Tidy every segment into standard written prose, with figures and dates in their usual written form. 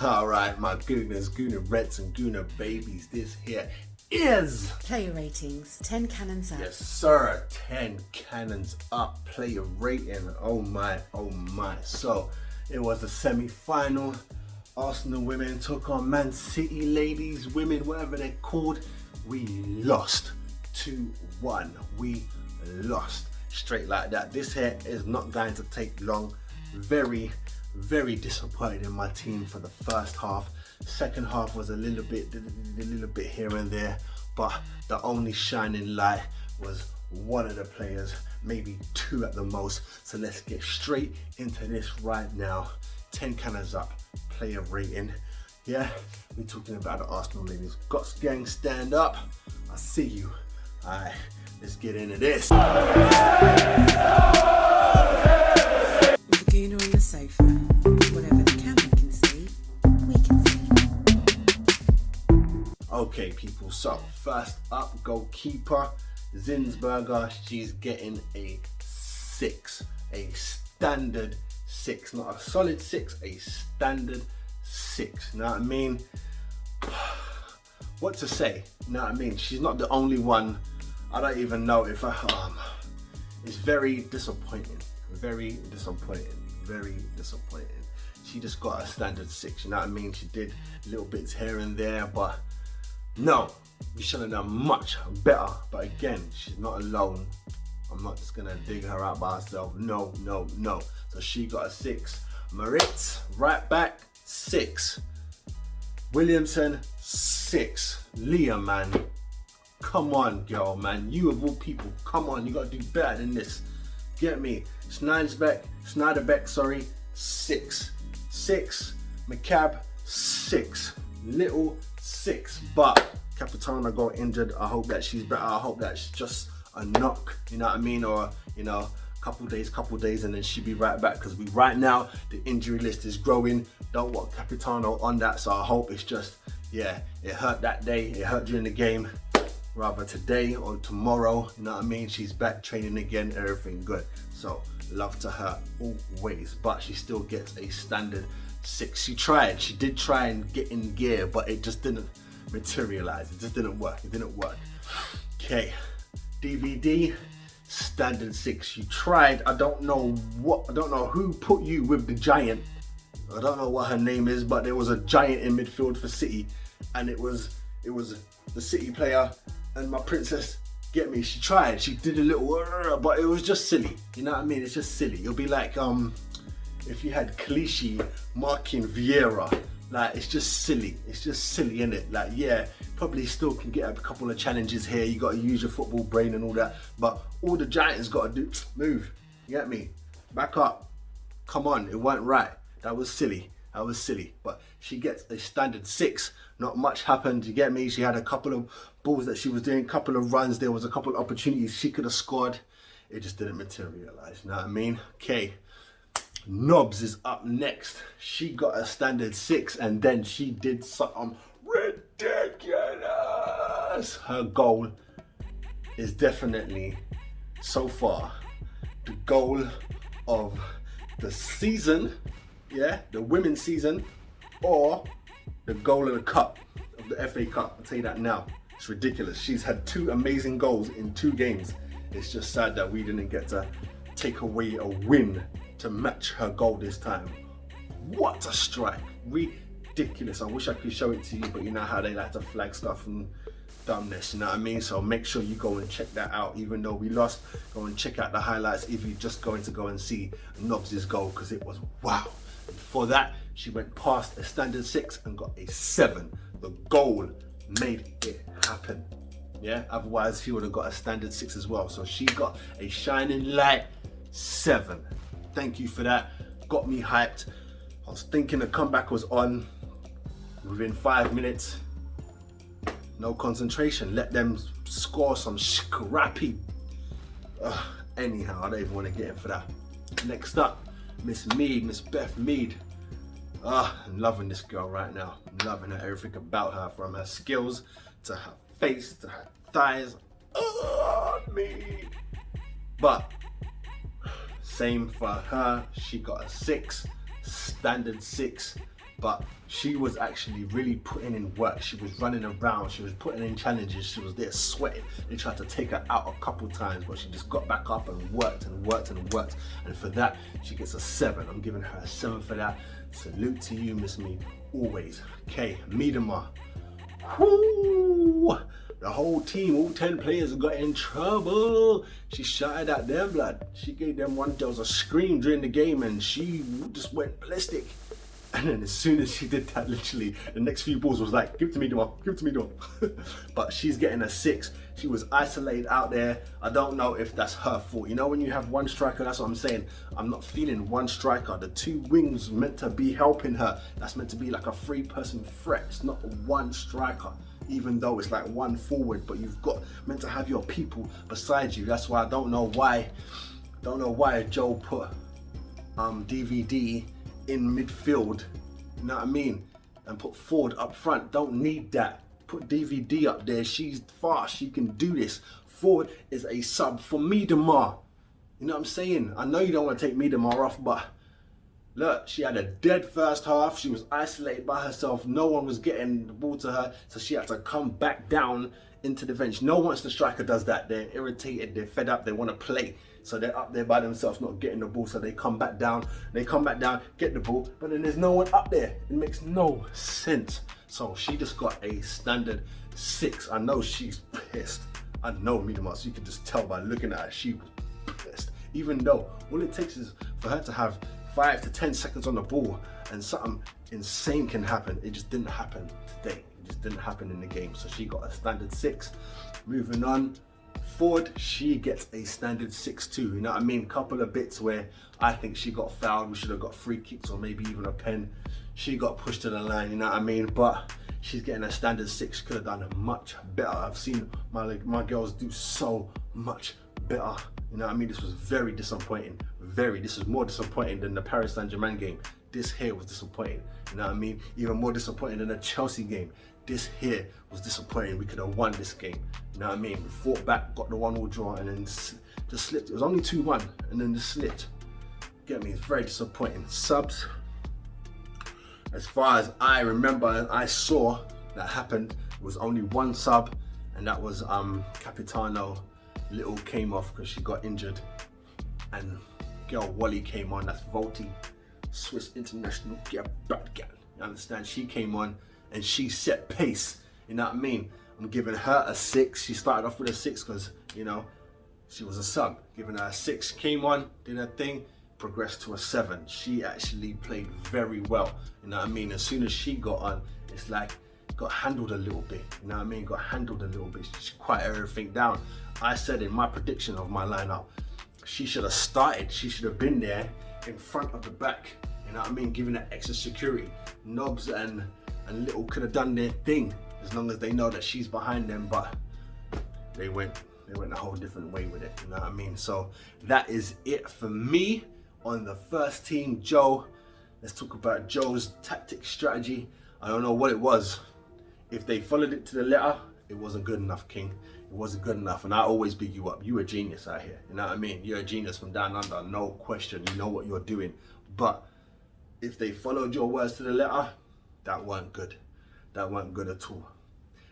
Alright, my gooners, Gooner Reds and Gooner Babies, this here is Player ratings, 10 cannons up. yes sir, 10 cannons up, player rating, oh my. So it was the semi-final. Arsenal women took on Man City ladies, women, whatever they're called. We lost 2-1. We lost straight like that. This here is not going to take long. Very disappointed in my team for the first half. Second half was a little bit here and there, but the only shining light was one of the players, maybe two at the most. So let's get straight into this right now. 10 cannons up, player rating. Yeah, we're talking about the Arsenal ladies. Gots gang, stand up. I see you. Alright, let's get into this. With the gooner on the sofa, whatever the camera can see, we can see. Okay, people, so first up, goalkeeper Zinsberger. She's getting a 6, a standard 6, not a solid 6, a standard 6. You know what I mean? What to say? You know what I mean? She's not the only one. I don't even know if it's very disappointing. Very disappointing. She just got a standard 6. You know what I mean? She did little bits here and there, but no, we should have done much better. But again, she's not alone. I'm not just gonna dig her out by herself. No. So she got a 6. Maritz, right back, 6. Williamson, 6. Leah, man. Come on, girl, man. You of all people, come on. You gotta do better than this. Get me? Schneiderbeck, sorry, 6. 6. McCabe, 6. Little, 6. But Capitana got injured. I hope that she's better. I hope that's just a knock, you know what I mean? Or, you know, couple days, and then she'll be right back. Because right now, the injury list is growing. Don't want Capitano on that. So I hope it's just, yeah, it hurt that day. It hurt during the game. Rather today or tomorrow, you know what I mean? She's back training again, everything good. So love to her always, but she still gets a standard 6. She did try and get in gear, but it just didn't materialize. It just didn't work. Okay, DVD, standard 6. You tried. I don't know who put you with the giant. I don't know what her name is, but there was a giant in midfield for City, and it was the City player. And my princess, get me, she tried, she did a little, but it was just silly, you know what I mean? It's just silly. It'll be like if you had Clichy marking Vieira, like it's just silly, isn't it? Like, yeah, probably still can get a couple of challenges here, you gotta use your football brain and all that, but all the Giants gotta do, move, you get me? Back up, come on, it weren't right, that was silly, but she gets a standard 6. Not much happened, you get me? She had a couple of balls that she was doing, couple of runs, there was a couple of opportunities she could have scored. It just didn't materialize, you know what I mean? Okay, Nobbs is up next. She got a standard 6, and then she did something ridiculous. Her goal is definitely, so far, the goal of the season, yeah, the women's season, or the goal of the cup, of the FA Cup. I'll tell you that now. It's ridiculous. She's had 2 amazing goals in 2 games. It's just sad that we didn't get to take away a win to match her goal this time. What a strike. Ridiculous. I wish I could show it to you, but you know how they like to flag stuff and dumbness, you know what I mean? So make sure you go and check that out. Even though we lost, go and check out the highlights if you're just going to go and see Nobbs' goal, because it was wow. For that, she went past a standard 6 and got a 7. The goal made it happen. Yeah, otherwise she would have got a standard 6 as well. So she got a shining light 7. Thank you for that. Got me hyped. I was thinking the comeback was on within 5 minutes. No concentration. Let them score some scrappy. Anyhow, I don't even want to get in for that. Next up, Miss Beth Mead. I'm loving this girl right now. I'm loving her, everything about her, from her skills to her face to her thighs. Mead. But Same for her, she got a 6, standard 6. But she was actually really putting in work. She was running around, she was putting in challenges, she was there sweating. They tried to take her out a couple times, but she just got back up and worked and worked and worked. And for that, she gets a 7. I'm giving her a 7 for that. Salute to you, Miss Me, always. Okay, Miedema. Whoo! The whole team, all 10 players got in trouble. She shouted at them, blood. She gave them one, there was a scream during the game and she just went ballistic. And then as soon as she did that, literally, the next few balls was like, give it to me, Duma, give it to me, Duma. But she's getting a 6. She was isolated out there. I don't know if that's her fault. You know, when you have one striker, that's what I'm saying. I'm not feeling one striker. The 2 wings meant to be helping her. That's meant to be like a 3-person threat. It's not one striker, even though it's like one forward, but you've got meant to have your people beside you. That's why I don't know why Joe put DVD in midfield, you know what I mean, and put Ford up front. Don't need that. Put DVD up there. She's fast, she can do this. Ford is a sub for Miedema. You know what I'm saying? I know you don't want to take Miedema off, but look, she had a dead first half. She was isolated by herself. No one was getting the ball to her, so she had to come back down into the bench. No, once the striker does that, they're irritated, they're fed up, they want to play. So they're up there by themselves, not getting the ball, so they come back down, get the ball, but then there's no one up there. It makes no sense. So she just got a standard 6. I know she's pissed. I know Miedema, so you can just tell by looking at her, she was pissed. Even though all it takes is for her to have 5 to 10 seconds on the ball and something insane can happen. It just didn't happen today. It just didn't happen in the game. So she got a standard 6. Moving on, Ford, she gets a standard 6 too. You know what I mean? Couple of bits where I think she got fouled. We should have got free kicks or maybe even a pen. She got pushed to the line, you know what I mean? But she's getting a standard 6. Could have done much better. I've seen my girls do so much better. You know what I mean? This was very disappointing. This is more disappointing than the Paris Saint-Germain game. This here was disappointing. You know what I mean? Even more disappointing than the Chelsea game. This here was disappointing. We could have won this game. You know what I mean? We fought back, got the 1-1 draw, and then just slipped. It was only 2-1, and then just slipped. Get me? It's very disappointing. Subs. As far as I remember and I saw that happened, it was only 1 sub, and that was Capitano. Little came off because she got injured, and girl Wally came on. That's Volti, Swiss international girl, bad girl. You understand? She came on and she set pace. You know what I mean? I'm giving her a 6. She started off with a 6 because, you know, she was a sub. Giving her a 6. Came on, did her thing, progressed to a 7. She actually played very well. You know what I mean? As soon as she got on, it's like got handled a little bit. You know what I mean? Got handled a little bit. She quieted everything down. I said in my prediction of my lineup, she should have started. She should have been there in front of the back. You know what I mean? Giving her extra security. Nobs and Little could have done their thing as long as they know that she's behind them, but they went a whole different way with it. You know what I mean? So that is it for me on the first team. Joe, let's talk about Joe's tactic strategy. I don't know what it was. If they followed it to the letter, it wasn't good enough, King. It wasn't good enough, and I always big you up. You a genius out here, you know what I mean? You're a genius from down under, no question. You know what you're doing. But if they followed your words to the letter, that weren't good. That weren't good at all.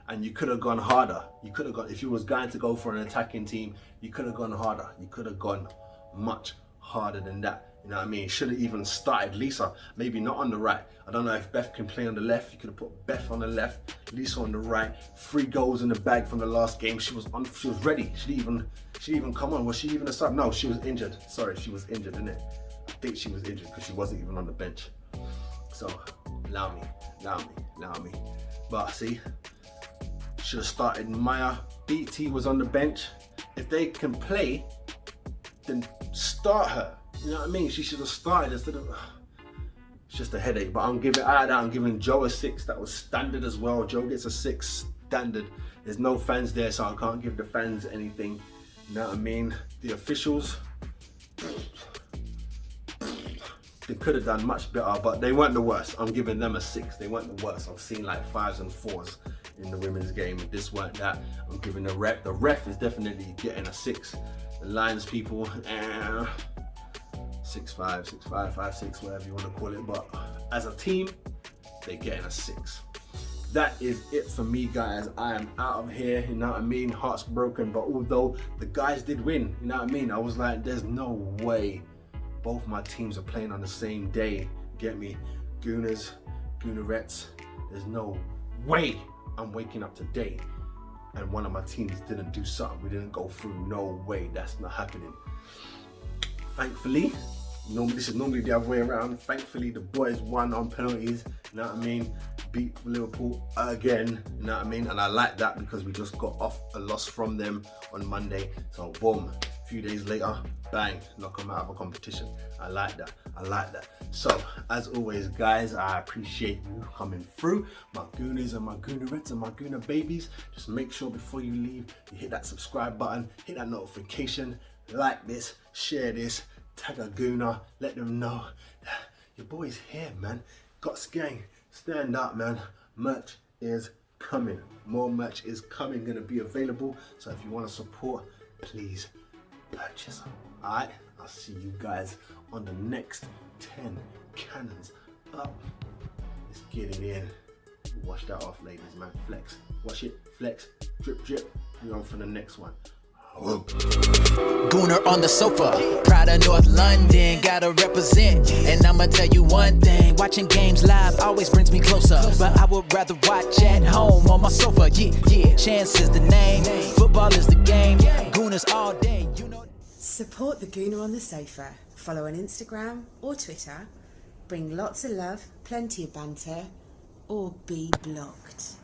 And you could have gone harder. You could have gone, if you was going to go for an attacking team, you could have gone harder. You could have gone much harder than that. You know what I mean? Should have even started Lisa, maybe not on the right. I don't know if Beth can play on the left. You could have put Beth on the left, Lisa on the right. 3 goals in the bag from the last game. She was ready. She didn't even come on. Was she even a sub? No, she was injured. Sorry, she was injured, innit? I think she was injured because she wasn't even on the bench. So allow me. But see, should have started Maya. BT was on the bench. If they can play, then start her. You know what I mean? She should have started instead of. It's just a headache. But I'm giving Joe a 6. That was standard as well. Joe gets a 6 standard. There's no fans there, so I can't give the fans anything. You know what I mean? The officials, they could have done much better, but they weren't the worst. I'm giving them a 6. They weren't the worst. I've seen like 5s and 4s in the women's game. This weren't that. I'm giving the ref. The ref is definitely getting a 6. The Lions people, 6'5", 6'5", 5'6", whatever you want to call it. But as a team, they're getting a 6. That is it for me, guys. I am out of here, you know what I mean? Heart's broken, but although the guys did win, you know what I mean? I was like, there's no way both my teams are playing on the same day. Get me? Gooners, Goonerettes, there's no way I'm waking up today and one of my teams didn't do something. We didn't go through. No way, that's not happening. Thankfully, this is normally the other way around. Thankfully, the boys won on penalties, you know what I mean? Beat Liverpool again, you know what I mean? And I like that because we just got off a loss from them on Monday. So boom, a few days later, bang, knock them out of a competition. I like that, I like that. So, as always, guys, I appreciate you coming through. My Gooners and my Goonerettes and my Gooner babies. Just make sure before you leave, you hit that subscribe button, hit that notification, like this, share this, tag a Gooner, let them know your boy's here, man. Gots gang, stand up, man. Merch is coming. More merch is coming, gonna be available. So if you want to support, please purchase. Alright, I'll see you guys on the next 10 cannons up. Let's get it in. Wash that off, ladies, man. Flex. Wash it, flex, drip, drip. We're on for the next one. Gooner on the sofa, proud of North London, gotta represent. And I'ma tell you one thing, watching games live always brings me closer. But I would rather watch at home on my sofa. Yeah, Chance is the name, football is the game, Gooners all day, you know. Support the Gooner on the Sofa. Follow on Instagram or Twitter. Bring lots of love, plenty of banter, or be blocked.